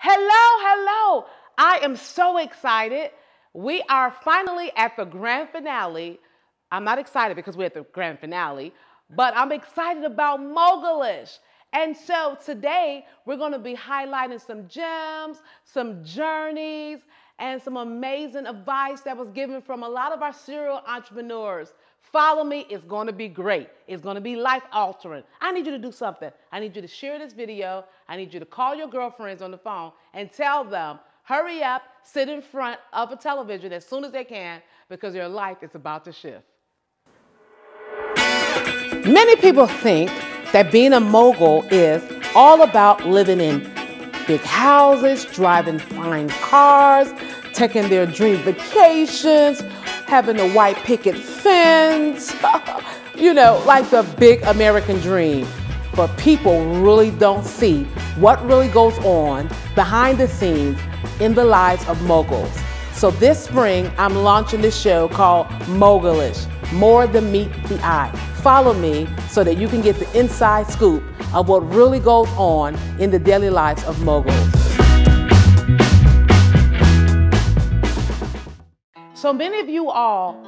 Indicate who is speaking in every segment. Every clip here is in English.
Speaker 1: Hello. I am so excited. We are finally at the grand finale. I'm not excited because we're at the grand finale, but I'm excited about Mogulish. And so today we're going to be highlighting some gems, some journeys, and some amazing advice that was given from a lot of our serial entrepreneurs. Follow me, it's going to be great. It's going to be life altering. I need you to do something. I need you to share this video. I need you to call your girlfriends on the phone and tell them, hurry up, sit in front of a television as soon as they can because your life is about to shift. Many people think that being a mogul is all about living in big houses, driving fine cars, taking their dream vacations, having a white picket fence, you know, like the big American dream. But people really don't see what really goes on behind the scenes in the lives of moguls. So this spring, I'm launching this show called Mogulish, More Than Meet the Eye. Follow me so that you can get the inside scoop of what really goes on in the daily lives of moguls. So many of you all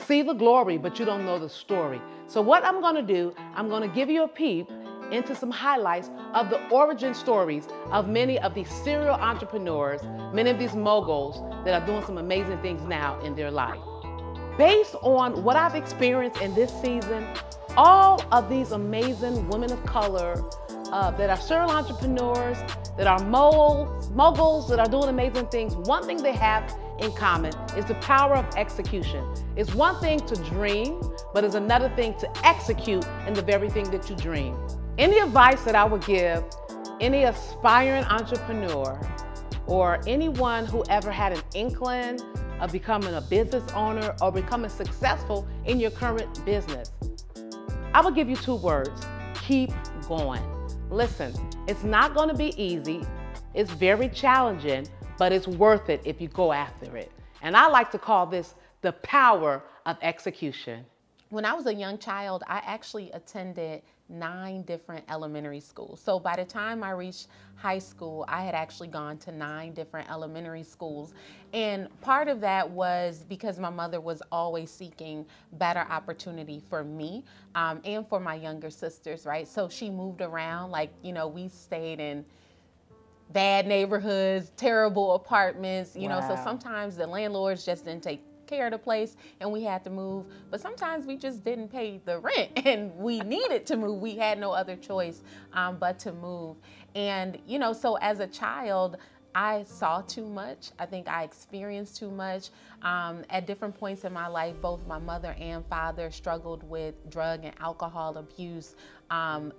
Speaker 1: see the glory, but you don't know the story. So what I'm going to do, I'm going to give you a peep into some highlights of the origin stories of many of these serial entrepreneurs, many of these moguls that are doing some amazing things now in their life. Based on what I've experienced in this season, all of these amazing women of color that are serial entrepreneurs, that are moguls, that are doing amazing things, one thing they have in common is the power of execution. It's one thing to dream, but it's another thing to execute in the very thing that you dream. Any advice that I would give any aspiring entrepreneur or anyone who ever had an inkling of becoming a business owner or becoming successful in your current business, I will give you two words: keep going. Listen, it's not going to be easy. It's very challenging, but it's worth it if you go after it. And I like to call this the power of execution.
Speaker 2: When I was a young child, I actually attended 9 different elementary schools. So by the time I reached high school, I had actually gone to 9 different elementary schools. And part of that was because my mother was always seeking better opportunity for me and for my younger sisters, right? So she moved around, like, you know, we stayed in bad neighborhoods, terrible apartments, you know, so sometimes the landlords just didn't take care of the place and we had to move, but sometimes we just didn't pay the rent and we needed to move. We had no other choice but to move. And, you know, so as a child, I saw too much. I think I experienced too much. At different points in my life, both my mother and father struggled with drug and alcohol abuse.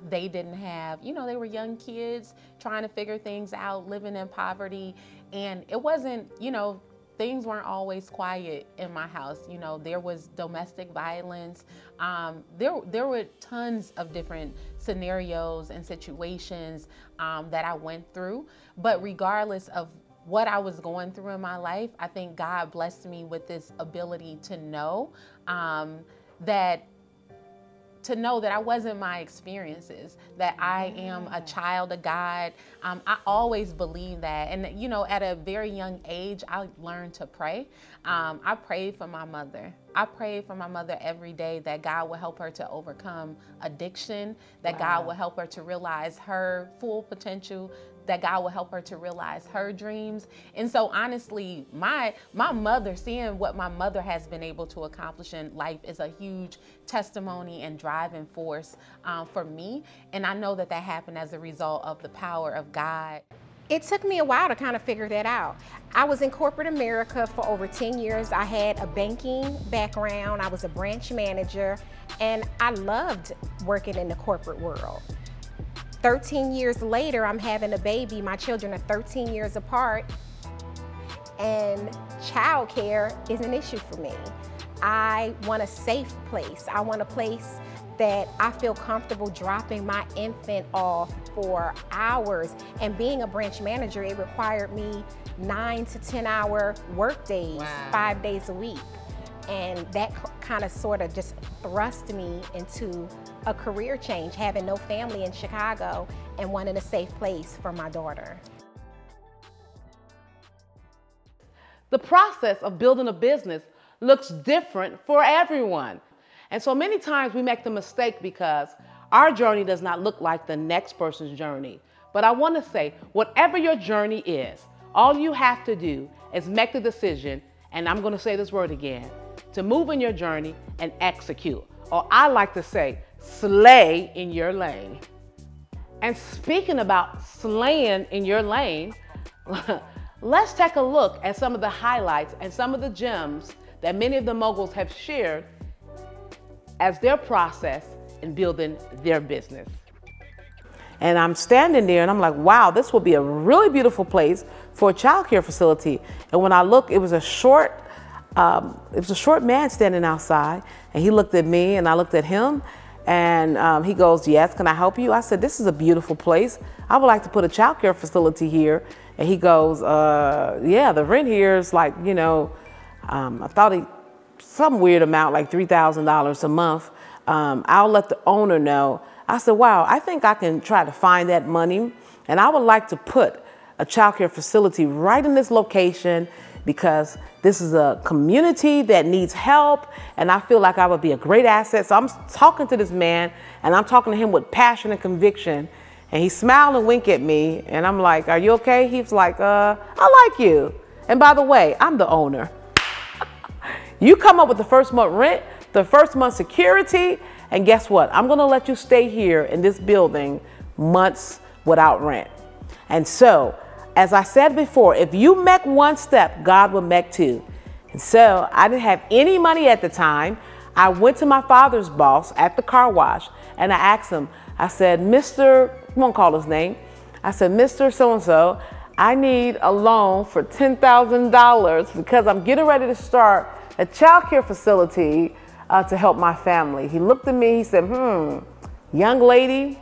Speaker 2: They didn't have, you know, they were young kids trying to figure things out, living in poverty. And it wasn't, you know, things weren't always quiet in my house. You know, there was domestic violence. There were tons of different scenarios and situations that I went through. But regardless of what I was going through in my life, I think God blessed me with this ability to know that I wasn't my experiences, that I am a child of God. I always believed that. And, you know, at a very young age, I learned to pray. I prayed for my mother. I prayed for my mother every day that God would help her to overcome addiction, that God would help her to realize her full potential, that God will help her to realize her dreams. And so honestly, my mother, seeing what my mother has been able to accomplish in life is a huge testimony and driving force for me. And I know that that happened as a result of the power of God.
Speaker 3: It took me a while to kind of figure that out. I was in corporate America for over 10 years. I had a banking background. I was a branch manager, and I loved working in the corporate world. 13 years later, I'm having a baby. My children are 13 years apart, and childcare is an issue for me. I want a safe place. I want a place that I feel comfortable dropping my infant off for hours. And being a branch manager, it required me 9 to 10 hour work days, 5 days a week. And that kind of sort of just thrust me into a career change, having no family in Chicago and wanting a safe place for my daughter.
Speaker 1: The process of building a business looks different for everyone. And so many times we make the mistake because our journey does not look like the next person's journey. But I want to say, whatever your journey is, all you have to do is make the decision, and I'm going to say this word again, to move in your journey and execute. Or I like to say, slay in your lane. And speaking about slaying in your lane, let's take a look at some of the highlights and some of the gems that many of the moguls have shared as their process in building their business. And I'm standing there and I'm like, wow, this will be a really beautiful place for a childcare facility. And when I look, it was a short man standing outside, and he looked at me and I looked at him, and he goes, yes, can I help you? I said, this is a beautiful place. I would like to put a childcare facility here. And he goes, yeah, the rent here is like, you know, I thought some weird amount, like $3,000 a month. I'll let the owner know. I said, wow, I think I can try to find that money. And I would like to put a childcare facility right in this location, because this is a community that needs help, and I feel like I would be a great asset. So I'm talking to this man, and I'm talking to him with passion and conviction, and he smiled and winked at me, and I'm like, are you okay? He's like, I like you. And by the way, I'm the owner. You come up with the first month rent, the first month security, and guess what? I'm gonna let you stay here in this building months without rent. And so, as I said before, if you make one step, God will make two. And so I didn't have any money at the time. I went to my father's boss at the car wash, and I asked him, I said, Mr., I won't call his name. I said, Mr. So-and-so, I need a loan for $10,000 because I'm getting ready to start a childcare facility to help my family. He looked at me, he said, young lady,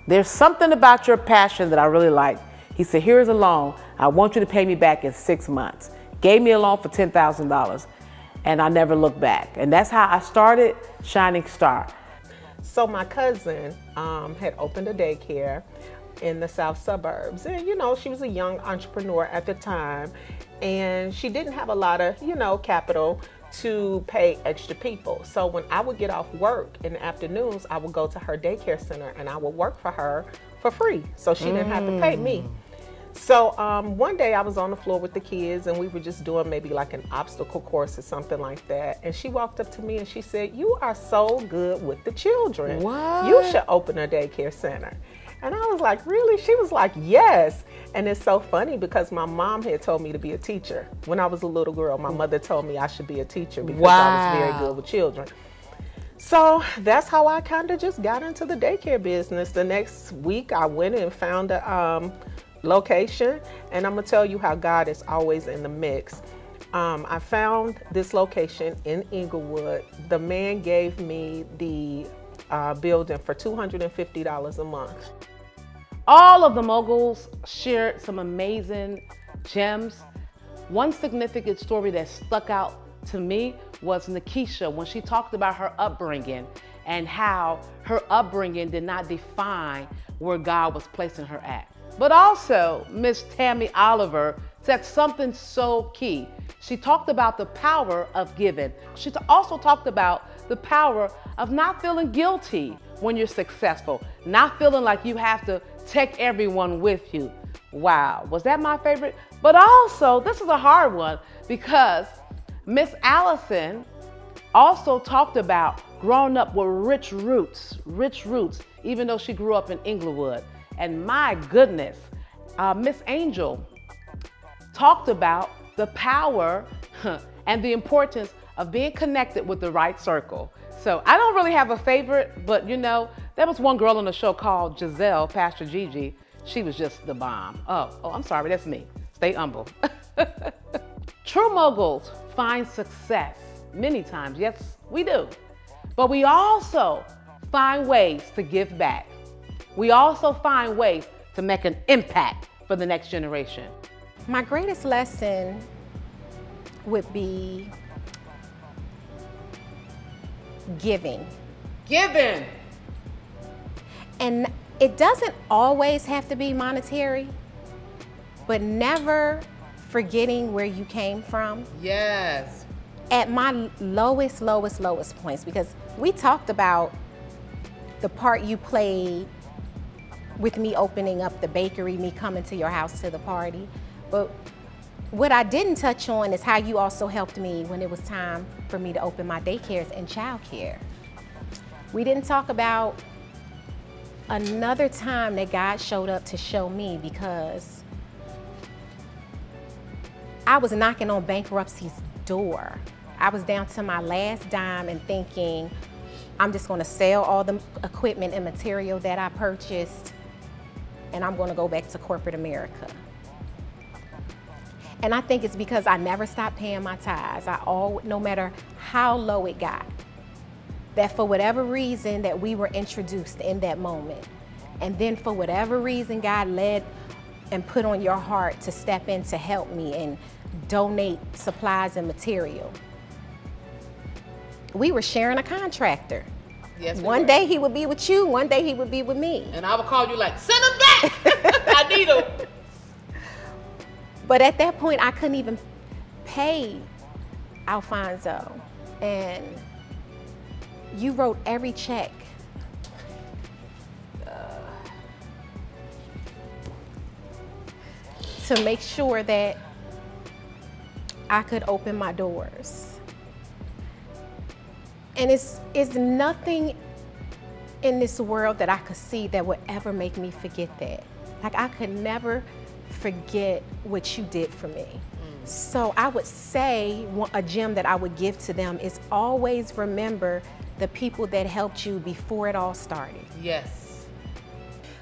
Speaker 1: there's something about your passion that I really like. He said, here's a loan. I want you to pay me back in 6 months. Gave me a loan for $10,000, and I never looked back. And that's how I started Shining Star.
Speaker 4: So my cousin had opened a daycare in the south suburbs. And, you know, she was a young entrepreneur at the time, and she didn't have a lot of, you know, capital to pay extra people. So when I would get off work in the afternoons, I would go to her daycare center and I would work for her for free. So she didn't have to pay me. So one day I was on the floor with the kids, and we were just doing maybe like an obstacle course or something like that. And she walked up to me and she said, you are so good with the children.
Speaker 1: What?
Speaker 4: You should open a daycare center. And I was like, really? She was like, yes. And it's so funny because my mom had told me to be a teacher. When I was a little girl, my mother told me I should be a teacher because I was very good with children. So that's how I kind of just got into the daycare business. The next week I went and found a location, and I'm gonna tell you how God is always in the mix. I found this location in Inglewood. The man gave me the building for $250 a month.
Speaker 1: All of the moguls shared some amazing gems. One significant story that stuck out to me was Nikisha, when she talked about her upbringing and how her upbringing did not define where God was placing her at. But also, Miss Tammy Oliver said something so key. She talked about the power of giving. She also talked about the power of not feeling guilty when you're successful, not feeling like you have to take everyone with you. Wow, was that my favorite? But also, this is a hard one because Miss Allison also talked about growing up with rich roots, even though she grew up in Inglewood. And my goodness, Miss Angel talked about the power and the importance of being connected with the right circle. So I don't really have a favorite, but you know, there was one girl on the show called Giselle, Pastor Gigi. She was just the bomb. Oh, I'm sorry, that's me. Stay humble. True moguls find success many times. Yes, we do. But we also find ways to give back. We also find ways to make an impact for the next generation.
Speaker 3: My greatest lesson would be giving.
Speaker 1: Giving.
Speaker 3: And it doesn't always have to be monetary, but never forgetting where you came from.
Speaker 1: Yes.
Speaker 3: At my lowest points, because we talked about the part you played with me opening up the bakery, me coming to your house to the party. But what I didn't touch on is how you also helped me when it was time for me to open my daycares and childcare. We didn't talk about another time that God showed up to show me, because I was knocking on bankruptcy's door. I was down to my last dime and thinking, I'm just gonna sell all the equipment and material that I purchased, and I'm gonna go back to corporate America. And I think it's because I never stopped paying my tithes. No matter how low it got, that for whatever reason that we were introduced in that moment, and then for whatever reason God led and put on your heart to step in to help me and donate supplies and material. We were sharing a contractor.
Speaker 1: Yes,
Speaker 3: one day he would be with you, one day he would be with me.
Speaker 1: And I would call you like, send him back. I need him.
Speaker 3: But at that point, I couldn't even pay Alfonso. And you wrote every check. To make sure that I could open my doors. And it's nothing in this world that I could see that would ever make me forget that. Like, I could never forget what you did for me. So I would say a gem that I would give to them is always remember the people that helped you before it all started.
Speaker 1: Yes.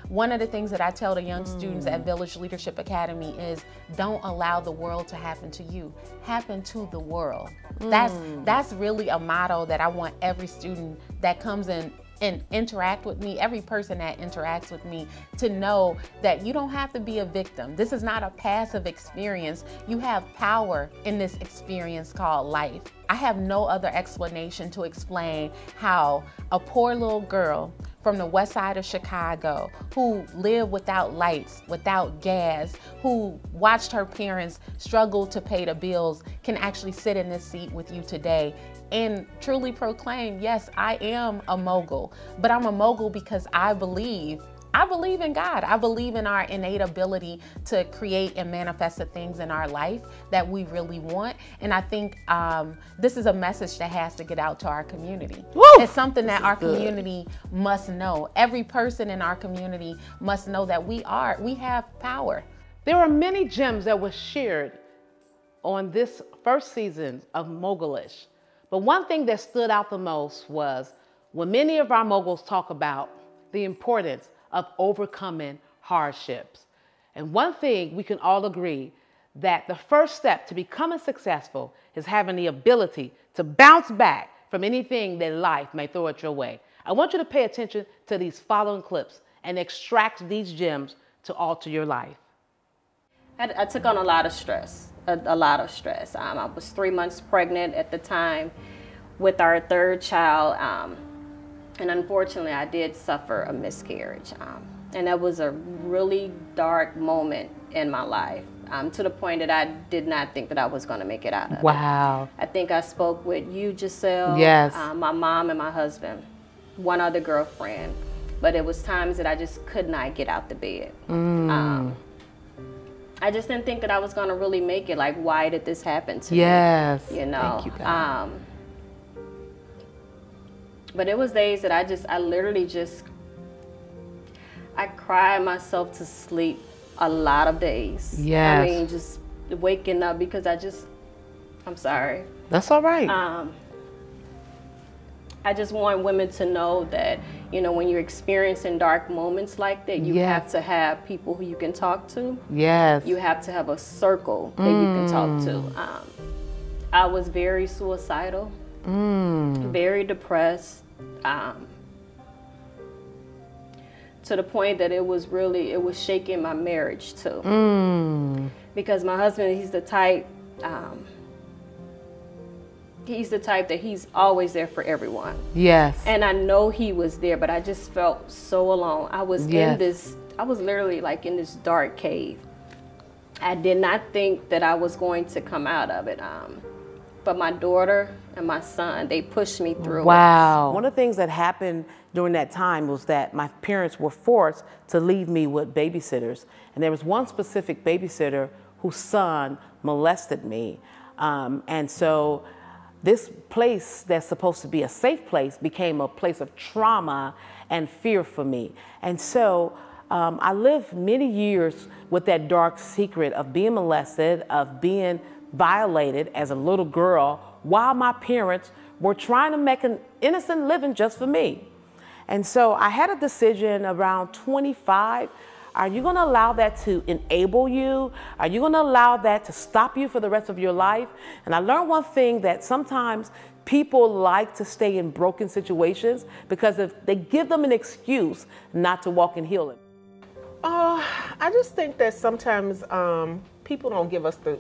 Speaker 2: One of the things that I tell the young students at Village Leadership Academy is don't allow the world to happen to you. Happen to the world. That's really a motto that I want every student that comes in and interact with me, every person that interacts with me, to know that you don't have to be a victim. This is not a passive experience. You have power in this experience called life. I have no other explanation to explain how a poor little girl from the west side of Chicago who lived without lights, without gas, who watched her parents struggle to pay the bills, can actually sit in this seat with you today and truly proclaim, yes, I am a mogul, but I'm a mogul because I believe in God. I believe in our innate ability to create and manifest the things in our life that we really want. And I think this is a message that has to get out to our community.
Speaker 1: Woo!
Speaker 2: It's something that our community must know. Every person in our community must know that we have power.
Speaker 1: There are many gems that were shared on this first season of Mogulish. But one thing that stood out the most was when many of our moguls talk about the importance of overcoming hardships. And one thing we can all agree, that the first step to becoming successful is having the ability to bounce back from anything that life may throw at your way. I want you to pay attention to these following clips and extract these gems to alter your life.
Speaker 5: I took on a lot of stress, a lot of stress. I was 3 months pregnant at the time with our third child. And unfortunately, I did suffer a miscarriage. And that was a really dark moment in my life, to the point that I did not think that I was going to make it out of it.
Speaker 1: Wow.
Speaker 5: I think I spoke with you, Giselle,
Speaker 1: yes,
Speaker 5: my mom and my husband, one other girlfriend. But it was times that I just could not get out the bed. I just didn't think that I was going to really make it. Like, why did this happen to me?
Speaker 1: Yes.
Speaker 5: You know?
Speaker 1: Thank you, God.
Speaker 5: But it was days that I literally just, I cried myself to sleep a lot of days.
Speaker 1: Yes.
Speaker 5: I mean, just waking up because I'm sorry.
Speaker 1: That's all right.
Speaker 5: I just want women to know that, you know, when you're experiencing dark moments like that, you have to have people who you can talk to.
Speaker 1: Yes.
Speaker 5: You have to have a circle that you can talk to. I was very suicidal, very depressed, to the point that it was shaking my marriage too. Because my husband, he's the type that he's always there for everyone.
Speaker 1: Yes.
Speaker 5: And I know he was there, but I just felt so alone. I was literally like in this dark cave. I did not think that I was going to come out of it. But my daughter and my son, they pushed me through it.
Speaker 1: Wow. One of the things that happened during that time was that my parents were forced to leave me with babysitters. And there was one specific babysitter whose son molested me. And so this place that's supposed to be a safe place became a place of trauma and fear for me. And so I lived many years with that dark secret of being molested, of being violated as a little girl, while my parents were trying to make an innocent living just for me. And so I had a decision around 25. Are you going to allow that to enable you? Are you going to allow that to stop you for the rest of your life? And I learned one thing, that sometimes people like to stay in broken situations because if they give them an excuse not to walk in healing.
Speaker 4: I just think that sometimes people don't give us the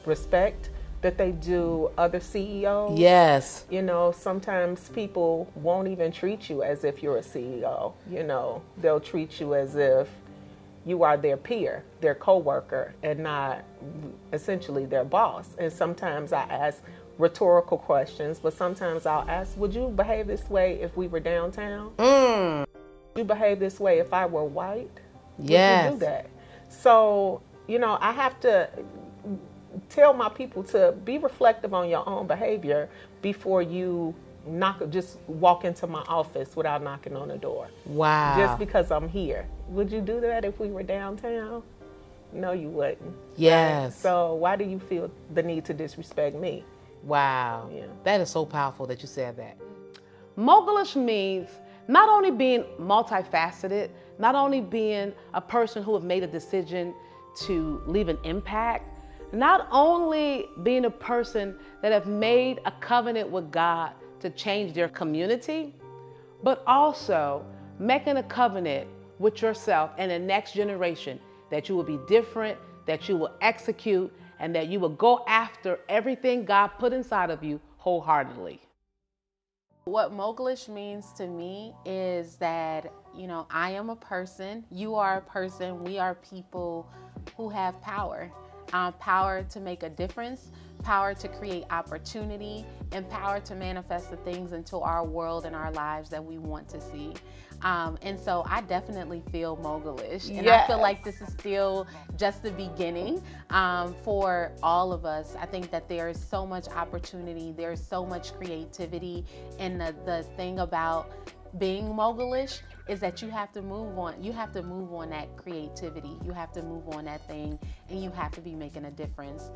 Speaker 4: respect that they do other CEOs.
Speaker 1: Yes.
Speaker 4: You know, sometimes people won't even treat you as if you're a CEO. You know, they'll treat you as if you are their peer, their coworker, and not essentially their boss. And sometimes I ask rhetorical questions, but sometimes I'll ask, would you behave this way if we were downtown? Would you behave this way if I were white?
Speaker 1: Yes.
Speaker 4: Would you do that? So, you know, I have to tell my people to be reflective on your own behavior before you just walk into my office without knocking on the door.
Speaker 1: Wow.
Speaker 4: Just because I'm here. Would you do that if we were downtown? No, you wouldn't.
Speaker 1: Yes.
Speaker 4: Right? So why do you feel the need to disrespect me?
Speaker 1: Wow.
Speaker 4: Yeah.
Speaker 1: That is so powerful that you said that. Mogulish means not only being multifaceted, not only being a person who have made a decision to leave an impact, not only being a person that have made a covenant with God to change their community, but also making a covenant with yourself and the next generation that you will be different, that you will execute, and that you will go after everything God put inside of you wholeheartedly.
Speaker 2: What Mogulish means to me is that, you know, I am a person, you are a person, we are people who have power. Power to make a difference, power to create opportunity, and power to manifest the things into our world and our lives that we want to see. And so I definitely feel Mogulish. And
Speaker 1: Yes.
Speaker 2: I feel like this is still just the beginning for all of us. I think that there is so much opportunity, there's so much creativity, and the thing about being Mogulish is that you have to move on. You have to move on that creativity. You have to move on that thing, and you have to be making a difference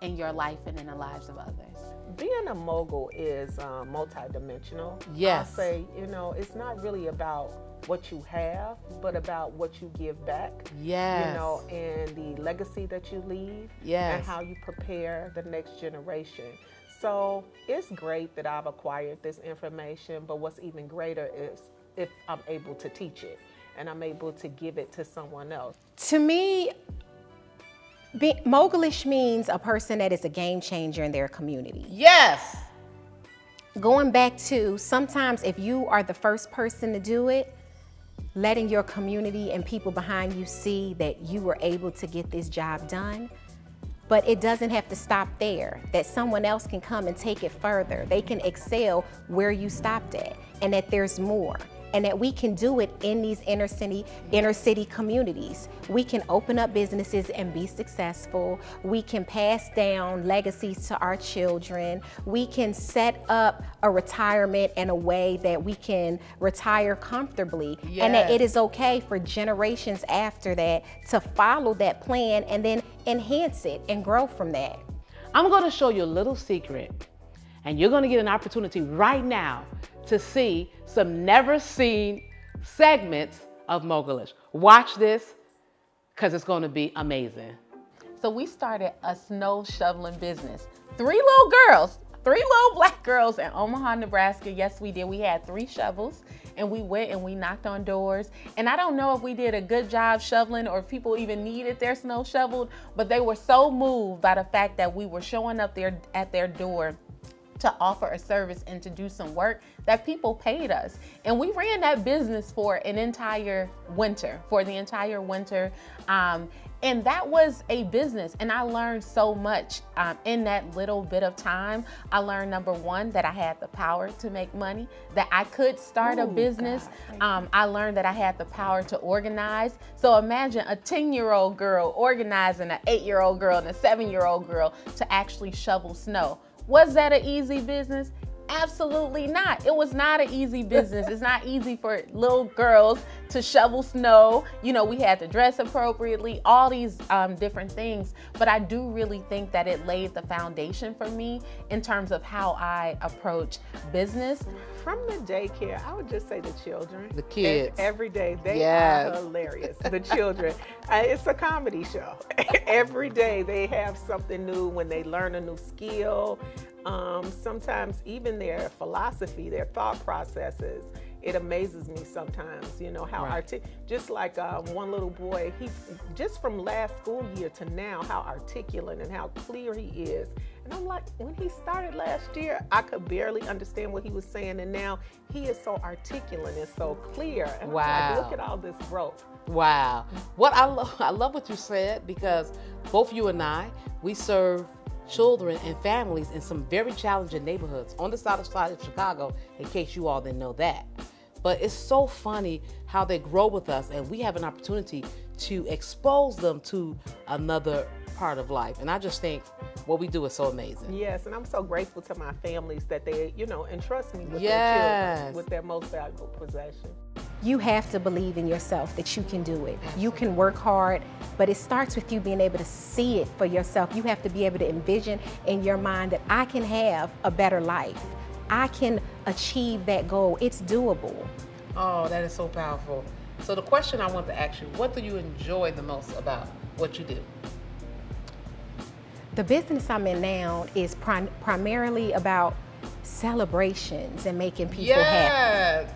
Speaker 2: in your life and in the lives of others.
Speaker 4: Being a mogul is multidimensional.
Speaker 1: Yes.
Speaker 4: I'll say, you know, it's not really about what you have, but about what you give back.
Speaker 1: Yes.
Speaker 4: You know, and the legacy that you leave.
Speaker 1: Yes.
Speaker 4: And how you prepare the next generation. So it's great that I've acquired this information, but what's even greater is if I'm able to teach it and I'm able to give it to someone else.
Speaker 3: To me, Mogulish means a person that is a game changer in their community.
Speaker 1: Yes.
Speaker 3: Going back to sometimes if you are the first person to do it, letting your community and people behind you see that you were able to get this job done. But it doesn't have to stop there, that someone else can come and take it further. They can excel where you stopped at, and that there's more. And that we can do it in these inner city communities. We can open up businesses and be successful. We can pass down legacies to our children. We can set up a retirement in a way that we can retire comfortably.
Speaker 1: Yes.
Speaker 3: And that it is okay for generations after that to follow that plan and then enhance it and grow from that.
Speaker 1: I'm going to show you a little secret, and you're going to get an opportunity right now to see some never seen segments of Mogulish. Watch this, because it's going to be amazing.
Speaker 2: So we started a snow shoveling business. 3 little girls, 3 little black girls in Omaha, Nebraska. Yes, we did. We had 3 shovels, and we went and we knocked on doors. And I don't know if we did a good job shoveling or if people even needed their snow shoveled, but they were so moved by the fact that we were showing up there at their door to offer a service and to do some work that people paid us. And we ran that business for an entire winter, And that was a business. And I learned so much in that little bit of time. I learned, number one, that I had the power to make money, that I could start a business. I learned that I had the power to organize. So imagine a 10-year-old girl organizing an 8-year-old girl and a 7-year-old girl to actually shovel snow. Was that an easy business? Absolutely not. It was not an easy business. It's not easy for little girls to shovel snow. You know, we had to dress appropriately, all these different things. But I do really think that it laid the foundation for me in terms of how I approach business.
Speaker 4: From the daycare, I would just say the children.
Speaker 1: The kids.
Speaker 4: Every day, they are hilarious. The children. It's a comedy show. Every day they have something new when they learn a new skill. Sometimes even their philosophy, their thought processes, it amazes me sometimes, you know, how just like one little boy, he just from last school year to now, how articulate and how clear he is. And I'm like, when he started last year, I could barely understand what he was saying, and now he is so articulate and so clear. And I'm like, look at all this growth.
Speaker 1: Wow. What I love what you said, because both you and I, we serve children and families in some very challenging neighborhoods on the south side of Chicago, in case you all didn't know that. But it's so funny how they grow with us, and we have an opportunity to expose them to another part of life. And I just think what we do is so amazing.
Speaker 4: Yes, and I'm so grateful to my families that they, you know, entrust me with their children, with their most valuable possession.
Speaker 3: You have to believe in yourself that you can do it. You can work hard, but it starts with you being able to see it for yourself. You have to be able to envision in your mind that I can have a better life. I can achieve that goal. It's doable.
Speaker 1: Oh, that is so powerful. So the question I want to ask you, what do you enjoy the most about what you do?
Speaker 3: The business I'm in now is primarily about celebrations and making people happy.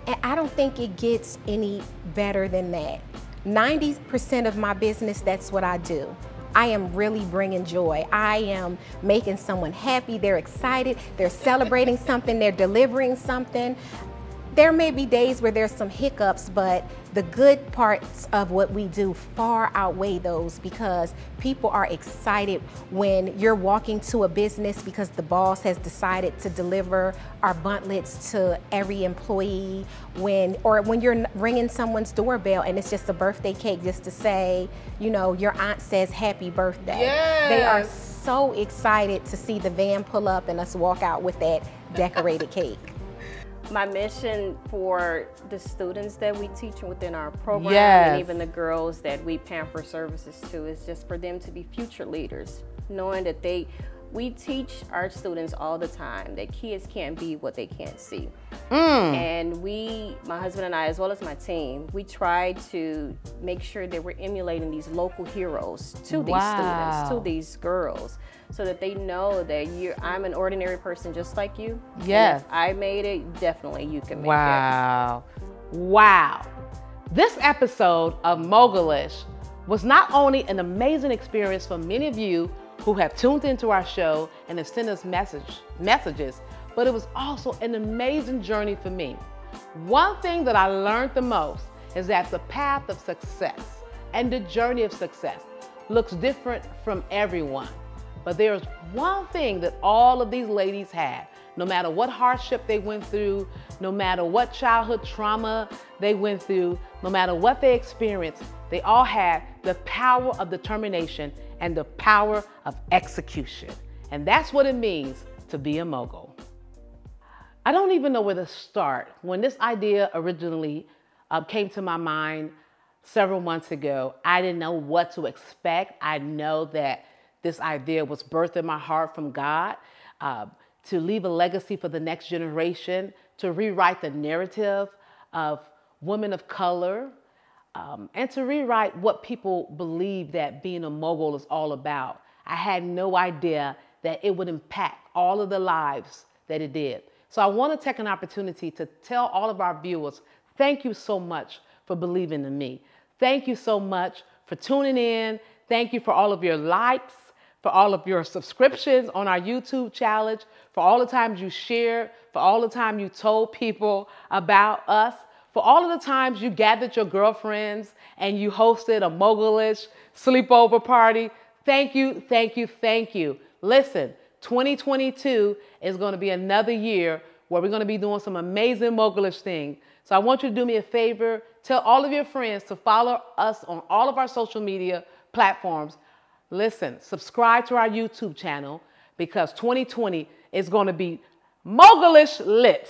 Speaker 3: And I don't think it gets any better than that. 90% of my business, that's what I do. I am really bringing joy. I am making someone happy. They're excited. They're celebrating something. They're delivering something. There may be days where there's some hiccups, but the good parts of what we do far outweigh those, because people are excited when you're walking to a business because the boss has decided to deliver our buntlets to every employee, or when you're ringing someone's doorbell and it's just a birthday cake just to say, you know, your aunt says happy birthday.
Speaker 1: Yes.
Speaker 3: They are so excited to see the van pull up and us walk out with that decorated cake.
Speaker 5: My mission for the students that we teach within our program, and even the girls that we pamper services to, is just for them to be future leaders, knowing that we teach our students all the time that kids can't be what they can't see. And my husband and I, as well as my team, we try to make sure that we're emulating these local heroes to these students, to these girls, so that they know that I'm an ordinary person just like you.
Speaker 1: Yes.
Speaker 5: And if I made it, definitely you can make
Speaker 1: it. Wow. This episode of Mogulish was not only an amazing experience for many of you who have tuned into our show and have sent us messages, but it was also an amazing journey for me. One thing that I learned the most is that the path of success and the journey of success looks different from everyone. But there's one thing that all of these ladies had. No matter what hardship they went through, no matter what childhood trauma they went through, no matter what they experienced, they all had the power of determination and the power of execution. And that's what it means to be a mogul. I don't even know where to start. When this idea originally came to my mind several months ago, I didn't know what to expect. I know that this idea was birthed in my heart from God, to leave a legacy for the next generation, to rewrite the narrative of women of color, and to rewrite what people believe that being a mogul is all about. I had no idea that it would impact all of the lives that it did. So I want to take an opportunity to tell all of our viewers, thank you so much for believing in me. Thank you so much for tuning in. Thank you for all of your likes, for all of your subscriptions on our YouTube challenge, for all the times you shared, for all the time you told people about us, For all of the times you gathered your girlfriends and you hosted a Mogulish sleepover party, thank you, thank you, thank you. Listen, 2022 is going to be another year where we're going to be doing some amazing Mogulish things. So I want you to do me a favor. Tell all of your friends to follow us on all of our social media platforms. Listen, subscribe to our YouTube channel because 2020 is going to be Mogulish lit.